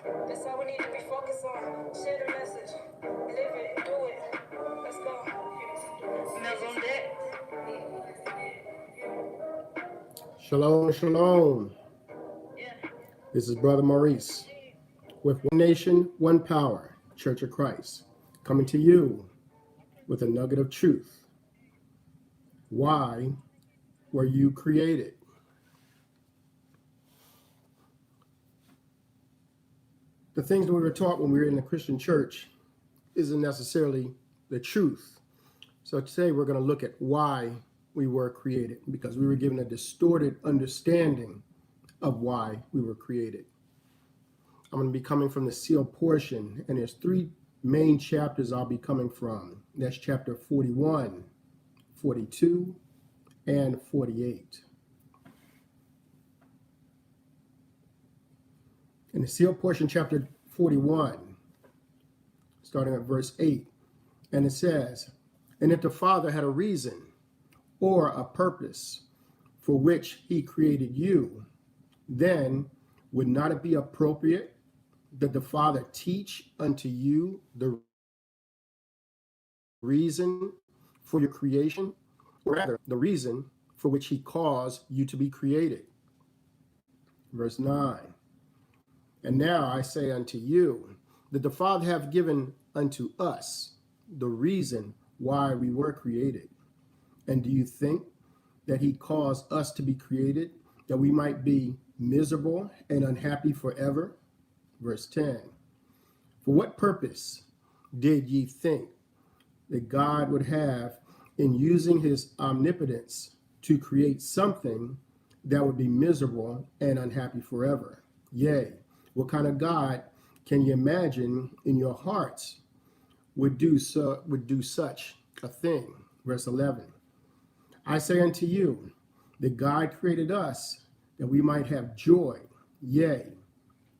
That's all we need to be focused on. Share the message. Live it. Do it. Let's go. Smells on deck. Shalom, shalom. This is Brother Maurice with One Nation, One Power, Church of Christ, coming to you with a nugget of truth. Why were you created? The things that we were taught when we were in the Christian church isn't necessarily the truth. So today we're going to look at why we were created, because we were given a distorted understanding of why we were created. I'm going to be coming from the sealed portion, and there's three main chapters I'll be coming from. That's chapter 41, 42, and 48. In the sealed portion, chapter 41, starting at verse 8, and it says, "And if the Father had a reason or a purpose for which he created you, then would not it be appropriate that the Father teach unto you the reason for your creation, or rather, the reason for which he caused you to be created?" Verse 9, "And now I say unto you, that the Father hath given unto us the reason why we were created. And do you think that he caused us to be created, that we might be miserable and unhappy forever?" Verse 10, "For what purpose did ye think that God would have in using his omnipotence to create something that would be miserable and unhappy forever? Yea, what kind of God can you imagine in your hearts would do such a thing?" Verse 11, "I say unto you that God created us that we might have joy, yea,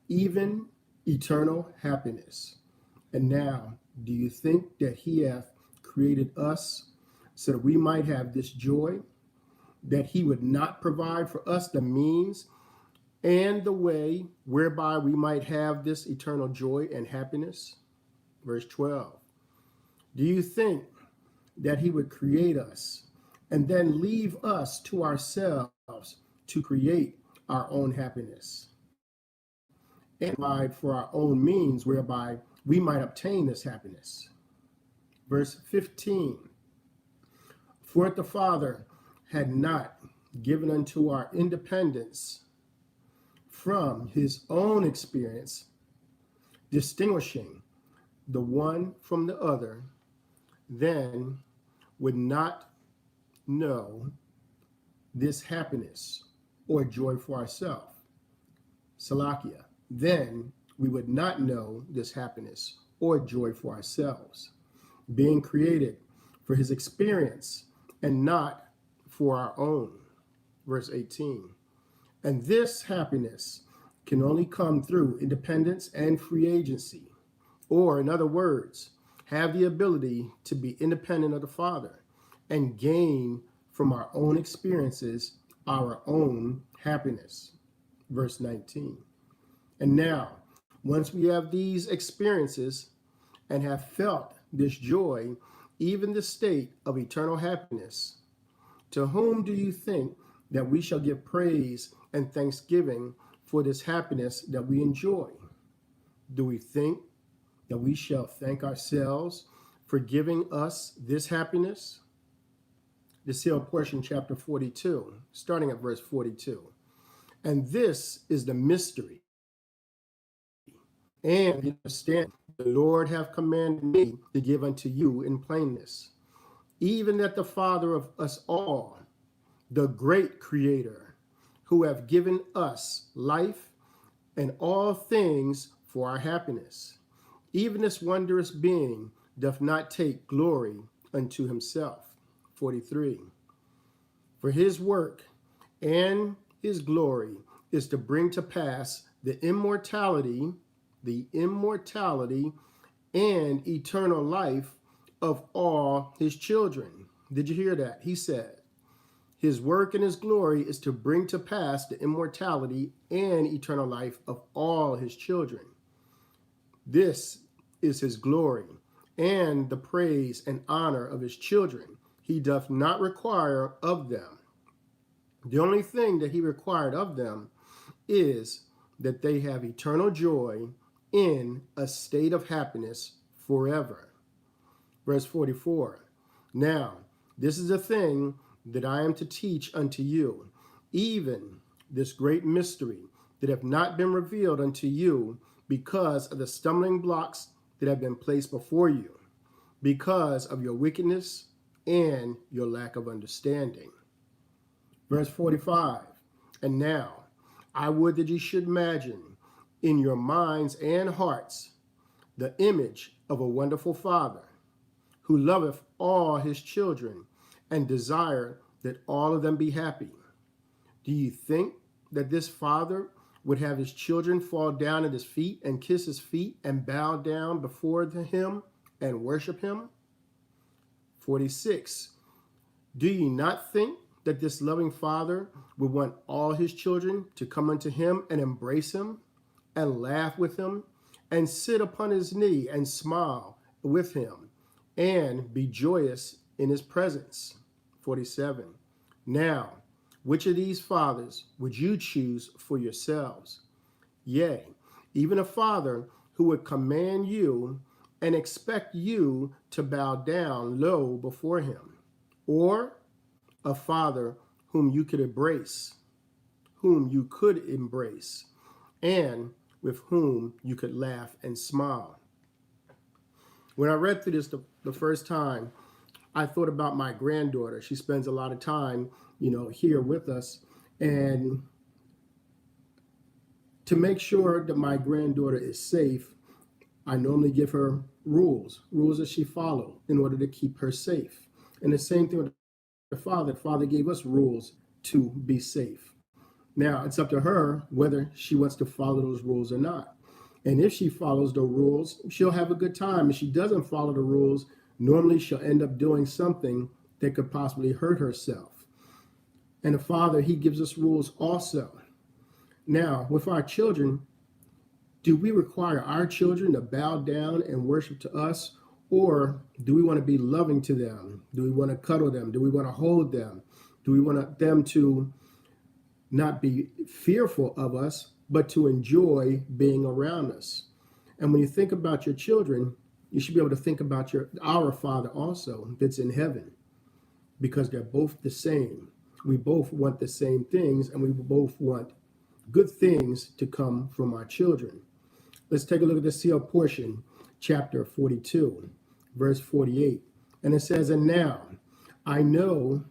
even eternal happiness. And now, do you think that he hath created us so that we might have this joy, that he would not provide for us the means and the way whereby we might have this eternal joy and happiness?" Verse 12, "Do you think that he would create us and then leave us to ourselves to create our own happiness and provide for our own means whereby we might obtain this happiness?" Verse 15, "For if the Father had not given unto our independence from his own experience, distinguishing the one from the other, then would not know this happiness or joy for ourselves." Salakia, "Then we would not know this happiness or joy for ourselves, being created for his experience and not for our own." Verse 18, "And this happiness can only come through independence and free agency, or in other words, have the ability to be independent of the Father and gain from our own experiences our own happiness." Verse 19, "And now, once we have these experiences and have felt this joy, even the state of eternal happiness, to whom do you think that we shall give praise and thanksgiving for this happiness that we enjoy? Do we think that we shall thank ourselves for giving us this happiness?" The sealed portion, chapter 42, starting at verse 42. "And this is the mystery and the understanding the Lord hath commanded me to give unto you in plainness, even that the Father of us all, the great Creator, who have given us life and all things for our happiness, even this wondrous being doth not take glory unto himself." 43, "For his work and his glory is to bring to pass the immortality and eternal life of all his children." Did you hear that? He said, his work and his glory is to bring to pass the immortality and eternal life of all his children. This is his glory, and the praise and honor of his children. He doth not require of them. The only thing that he required of them is that they have eternal joy in a state of happiness forever. Verse 44. Now, this is a thing that I am to teach unto you, even this great mystery that have not been revealed unto you because of the stumbling blocks that have been placed before you, because of your wickedness and your lack of understanding. Verse 45. And now, I would that ye should imagine in your minds and hearts the image of a wonderful Father, who loveth all his children and desire that all of them be happy. Do you think that this Father would have his children fall down at his feet and kiss his feet and bow down before him and worship him? 46. Do ye not think that this loving Father would want all his children to come unto him and embrace him and laugh with him and sit upon his knee and smile with him and be joyous in his presence? 47. Now, which of these fathers would you choose for yourselves? Yea, even a father who would command you and expect you to bow down low before him, or a father whom you could embrace, and with whom you could laugh and smile. When I read through this the first time, I thought about my granddaughter. She spends a lot of time, here with us. And to make sure that my granddaughter is safe, I normally give her rules that she follows in order to keep her safe. And the same thing with the Father. The Father gave us rules to be safe. Now, it's up to her whether she wants to follow those rules or not. And if she follows the rules, she'll have a good time. If she doesn't follow the rules, normally she'll end up doing something that could possibly hurt herself. And the Father, he gives us rules also. Now, with our children, do we require our children to bow down and worship to us? Or do we want to be loving to them? Do we want to cuddle them? Do we want to hold them? Do we want them to not be fearful of us, but to enjoy being around us? And when you think about your children, you should be able to think about our Father also that's in heaven, because they're both the same. We both want the same things, and we both want good things to come from our children. Let's take a look at the sealed portion, chapter 42, verse 48. And it says, And now I know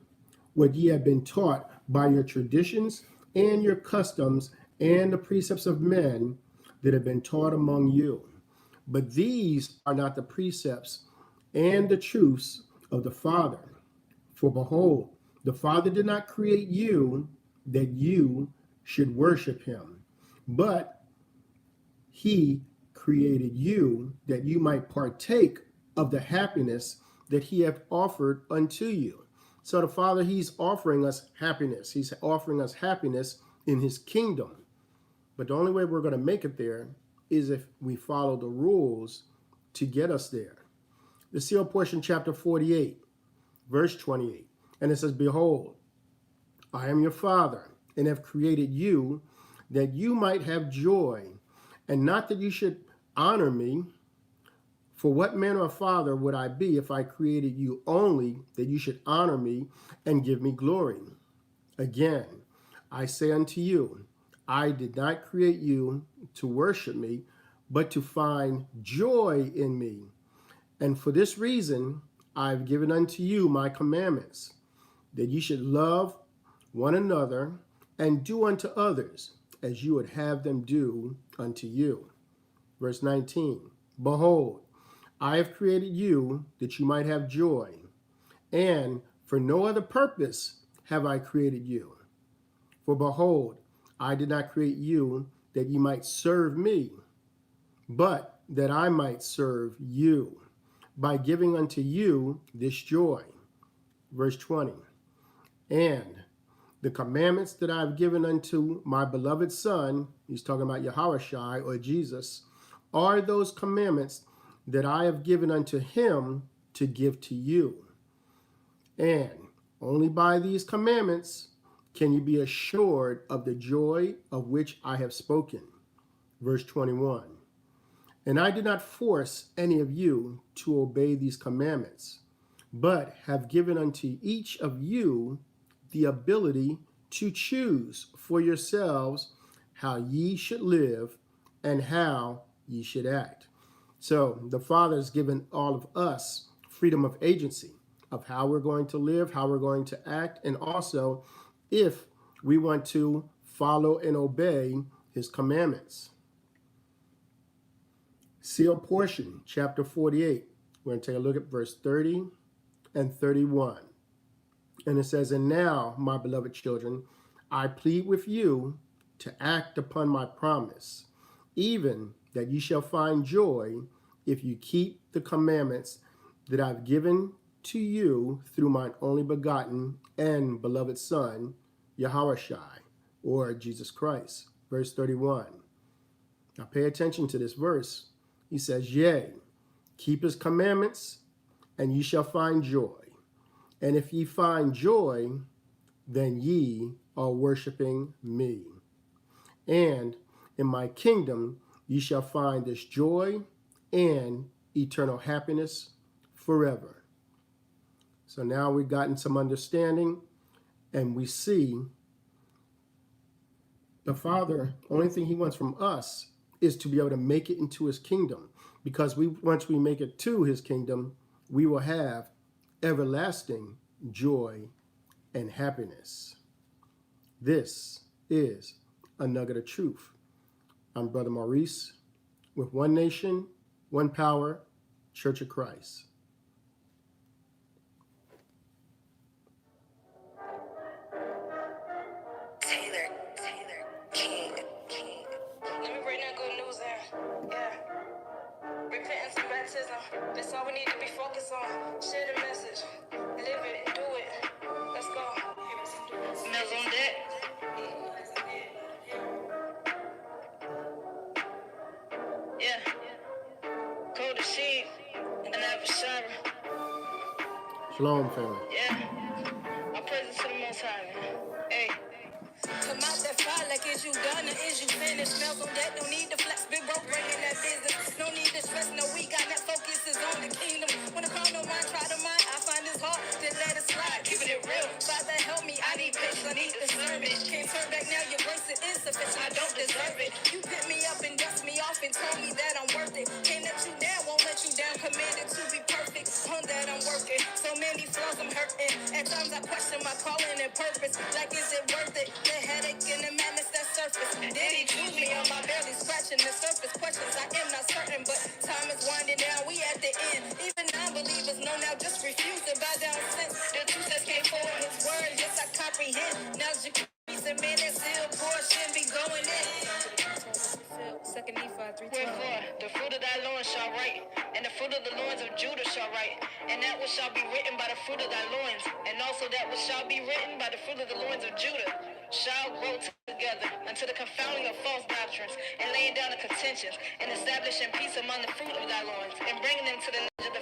what ye have been taught by your traditions and your customs and the precepts of men that have been taught among you. But these are not the precepts and the truths of the Father. For behold, the Father did not create you that you should worship him, but he created you that you might partake of the happiness that he hath offered unto you. So the Father, he's offering us happiness. He's offering us happiness in his kingdom. But the only way we're going to make it there is if we follow the rules to get us there. The sealed portion, chapter 48, verse 28. And it says, Behold, I am your Father, and have created you that you might have joy, and not that you should honor me. For what manner of father would I be if I created you only that you should honor me and give me glory? Again, I say unto you, I did not create you to worship me, but to find joy in me. And for this reason, I've given unto you my commandments, that ye should love one another and do unto others as you would have them do unto you. Verse 19, Behold, I have created you that you might have joy, and for no other purpose have I created you. For behold, I did not create you that you might serve me, but that I might serve you, by giving unto you this joy. Verse 20, And the commandments that I've given unto my beloved Son, he's talking about Yahushua or Jesus, are those commandments that I have given unto him to give to you. And only by these commandments can you be assured of the joy of which I have spoken. Verse 21. And I did not force any of you to obey these commandments, but have given unto each of you the ability to choose for yourselves how ye should live and how ye should act. So the Father has given all of us freedom of agency of how we're going to live, how we're going to act, and also if we want to follow and obey his commandments. Sealed portion, chapter 48. We're going to take a look at verse 30 and 31. And it says, And now, my beloved children, I plead with you to act upon my promise, even that ye shall find joy if you keep the commandments that I've given to you through mine only begotten and beloved Son, Yahushai, or Jesus Christ. Verse 31. Now pay attention to this verse. He says, Yea, keep his commandments, and ye shall find joy. And if ye find joy, then ye are worshiping me. And in my kingdom ye shall find this joy and eternal happiness forever. So now we've gotten some understanding, and we see the Father, only thing he wants from us is to be able to make it into his kingdom, because once we make it to his kingdom, we will have everlasting joy and happiness. This is a Nugget of Truth. I'm Brother Maurice with One Nation, One Power, Church of Christ. King. Let me bring that good news in. Yeah. Repentance and baptism. That's all we need to be focused on. Share the message. Live it. Do it. Let's go. Smells on deck. Yeah. Cold as sheep. And I have a shower. Shalom, family. Yeah. I praise it to the Most High, man. Hey. Come out that fire like is you done or is you finished? Smells on that, don't need to flex, big bro bringing that business. No need to stress, no we got that focus is on the kingdom. When I call no mind, try to mind, I find this hard to let it slide. Keeping it real, Father help me, I need patience, I need discernment. Can't turn back now, your grace is insufficient, I don't deserve it. You pick me up and dust me off and told me that I'm worth it. Can't let you down, won't let you down, commanded to be perfect. On that I'm working, so many flaws I'm hurting. At times I question my calling and purpose, like is it worth it? The headache and the madness that surface. Did he choose me on my belly, scratching the surface questions? I am not certain, but time is winding down. We at the end. Even non-believers know now, just refuse to bow down since the truth that came forward. His word, yes I comprehend. Now you and man, that still portion be going in. Second Nephi 3:12. Wherefore, the fruit of thy loins shall write, and the fruit of the loins of Judah shall write, and that which shall be written by the fruit of thy loins, and also that which shall be written by the fruit of the loins of Judah, shall grow together unto the confounding of false doctrines, and laying down the contentions, and establishing peace among the fruit of thy loins, and bringing them to the knowledge of the